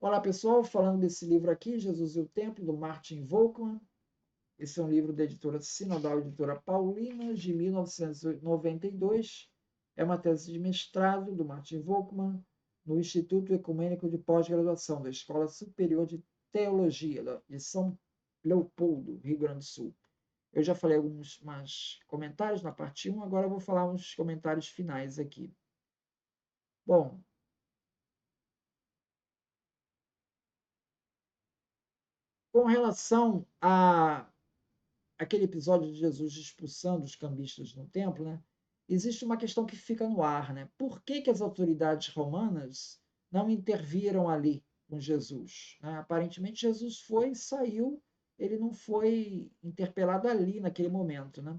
Olá, pessoal, falando desse livro aqui, Jesus e o Templo, do Martin Volkmann. Esse é um livro da editora Sinodal, editora Paulina, de 1992. É uma tese de mestrado do Martin Volkmann no Instituto Ecumênico de Pós-Graduação da Escola Superior de Teologia de São Leopoldo, Rio Grande do Sul. Eu já falei alguns mais comentários na parte 1, agora eu vou falar uns comentários finais aqui. Bom, com relação a aquele episódio de Jesus expulsando os cambistas no templo, né? Existe uma questão que fica no ar, né? Por que, que as autoridades romanas não interviram ali com Jesus? Né? Aparentemente Jesus foi, saiu, ele não foi interpelado ali naquele momento, né?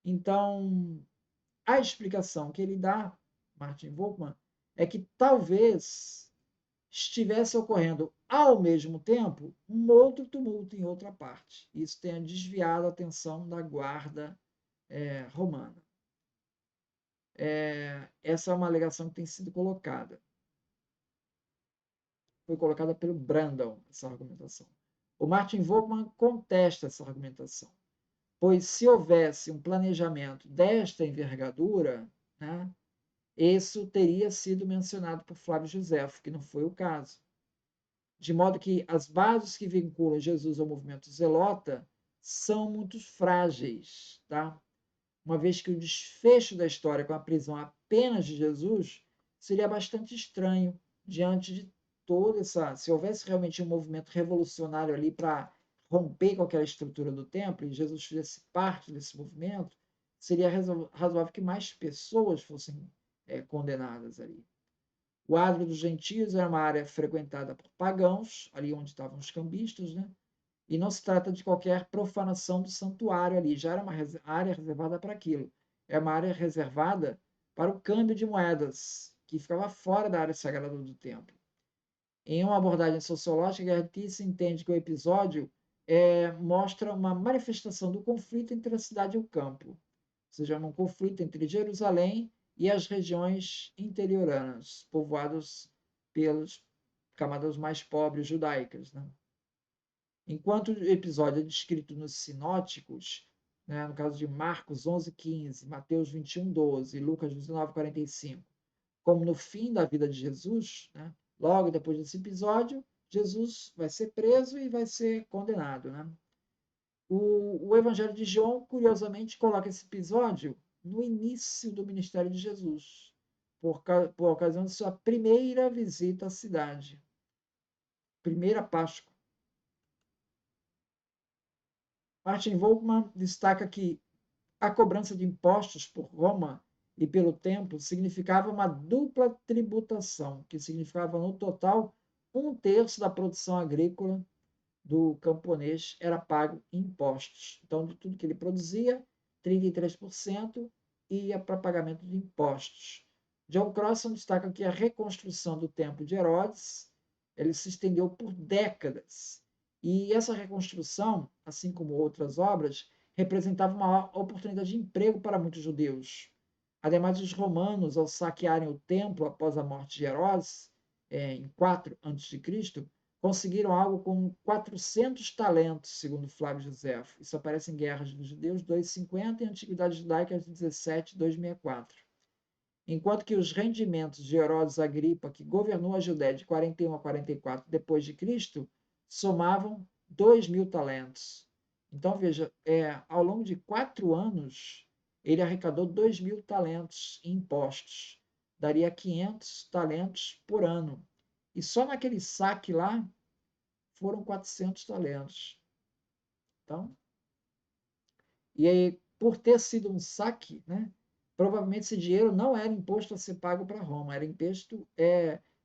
Então, a explicação que ele dá, Martin Volkmann, é que talvez estivesse ocorrendo ao mesmo tempo um outro tumulto em outra parte. Isso tenha desviado a atenção da guarda romana. Essa é uma alegação que tem sido colocada. Foi colocada pelo Brandon, essa argumentação. O Martin Volkmann contesta essa argumentação, pois se houvesse um planejamento desta envergadura, né, isso teria sido mencionado por Flávio Josefo, que não foi o caso. De modo que as bases que vinculam Jesus ao movimento zelota são muito frágeis, tá? Uma vez que o desfecho da história com a prisão apenas de Jesus seria bastante estranho diante de toda essa. Se houvesse realmente um movimento revolucionário ali para romper com aquela estrutura do templo e Jesus fizesse parte desse movimento, seria razoável que mais pessoas fossem condenadas ali. O adro dos gentios era uma área frequentada por pagãos, ali onde estavam os cambistas, né? E não se trata de qualquer profanação do santuário ali, já era uma área reservada para aquilo. É uma área reservada para o câmbio de moedas, que ficava fora da área sagrada do templo. Em uma abordagem sociológica, aqui se entende que o episódio mostra uma manifestação do conflito entre a cidade e o campo, ou seja, um conflito entre Jerusalém e as regiões interioranas, povoadas pelas camadas mais pobres judaicas. Né? Enquanto o episódio é descrito nos sinóticos, né, no caso de Marcos 11:15, Mateus 21:12 e Lucas 19:45, como no fim da vida de Jesus, né, logo depois desse episódio, Jesus vai ser preso e vai ser condenado. Né? O Evangelho de João, curiosamente, coloca esse episódio no início do ministério de Jesus, por ocasião de sua primeira visita à cidade, primeira Páscoa. Martin Volkmann destaca que a cobrança de impostos por Roma e pelo templo significava uma dupla tributação, que significava, no total, um terço da produção agrícola do camponês era pago em impostos. Então, de tudo que ele produzia, 33% ia para pagamento de impostos. John Crossan destaca que a reconstrução do templo de Herodes ele se estendeu por décadas. E essa reconstrução, assim como outras obras, representava uma oportunidade de emprego para muitos judeus. Ademais, os romanos, ao saquearem o templo após a morte de Herodes, em 4 a.C., conseguiram algo como 400 talentos, segundo Flávio Josefo. Isso aparece em Guerras dos Judeus 2,50 e Antiguidade Judaica 17, 264. Enquanto que os rendimentos de Herodes Agripa, que governou a Judéia de 41 a 44 depois de Cristo, somavam 2.000 talentos. Então, veja, ao longo de 4 anos, ele arrecadou 2.000 talentos em impostos. Daria 500 talentos por ano. E só naquele saque lá, foram 400 talentos. Então, e aí, por ter sido um saque, né, provavelmente esse dinheiro não era imposto a ser pago para Roma, era imposto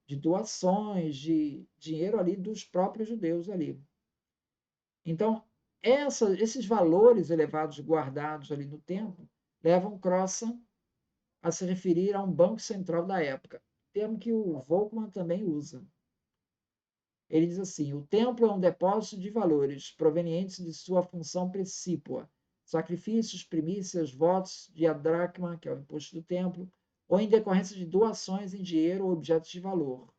de doações, de dinheiro ali dos próprios judeus ali. Então, esses valores elevados guardados ali no templo levam Crossan a se referir a um banco central da época, termo que o Volkmann também usa. Ele diz assim: o templo é um depósito de valores provenientes de sua função precípua, sacrifícios, primícias, votos, diadracma, que é o imposto do templo, ou em decorrência de doações em dinheiro ou objetos de valor.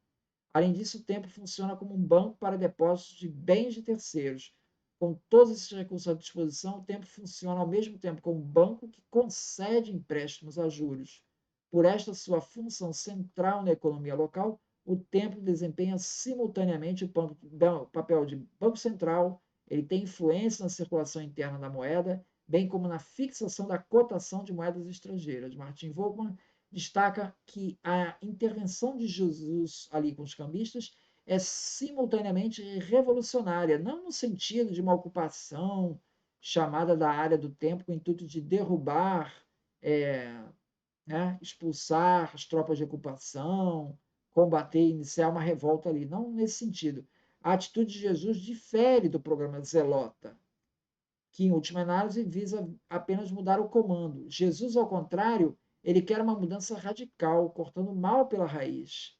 Além disso, o templo funciona como um banco para depósitos de bens de terceiros. Com todos esses recursos à disposição, o templo funciona ao mesmo tempo como um banco que concede empréstimos a juros. Por esta sua função central na economia local, o templo desempenha simultaneamente o papel de banco central, ele tem influência na circulação interna da moeda, bem como na fixação da cotação de moedas estrangeiras. Martin Volkmann destaca que a intervenção de Jesus ali com os cambistas é simultaneamente revolucionária, não no sentido de uma ocupação chamada da área do templo com o intuito de derrubar, né, expulsar as tropas de ocupação, combater, iniciar uma revolta ali. Não nesse sentido. A atitude de Jesus difere do programa Zelota, que, em última análise, visa apenas mudar o comando. Jesus, ao contrário, ele quer uma mudança radical, cortando o mal pela raiz.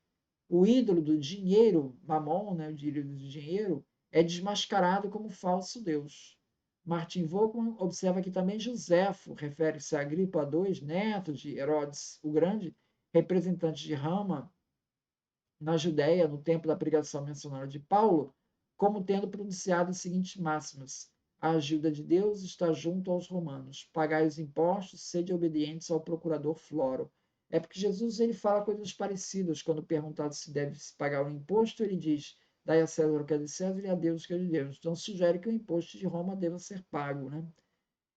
O ídolo do dinheiro, Mamon, né, o ídolo do dinheiro, é desmascarado como falso Deus. Martin Volkmann observa que também Joséfo refere-se a Agripa II, neto de Herodes o Grande, representante de Rama na Judéia, no tempo da pregação mencionada de Paulo, como tendo pronunciado as seguintes máximas: a ajuda de Deus está junto aos romanos. Pagai os impostos, sede obedientes ao procurador Floro. É porque Jesus ele fala coisas parecidas. Quando perguntado se deve se pagar o imposto, ele diz: dai a César o que é de César e a Deus o que é de Deus. Então, sugere que o imposto de Roma deva ser pago, né?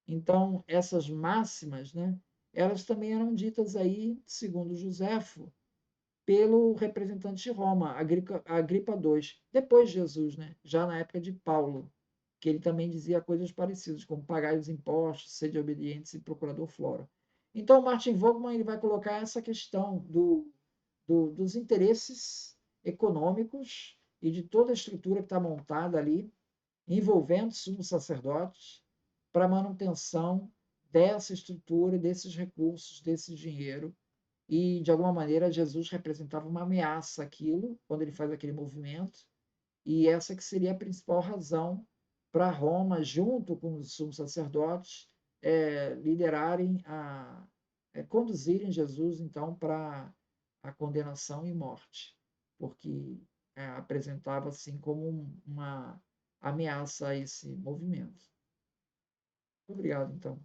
Então, essas máximas, né, elas também eram ditas aí, segundo Joséfo, pelo representante de Roma, Agripa II, depois de Jesus, né? Já na época de Paulo, que ele também dizia coisas parecidas, como pagar os impostos, ser de obedientes e procurador Flora. Então, Martin Vogtman ele vai colocar essa questão dos interesses econômicos e de toda a estrutura que está montada ali, envolvendo sumos sacerdotes, para a manutenção dessa estrutura, desses recursos, desse dinheiro, e de alguma maneira Jesus representava uma ameaça àquilo quando ele faz aquele movimento, e essa que seria a principal razão para Roma, junto com os sumos sacerdotes, liderarem conduzirem Jesus então para a condenação e morte, porque apresentava assim como uma ameaça a esse movimento. Obrigado, então.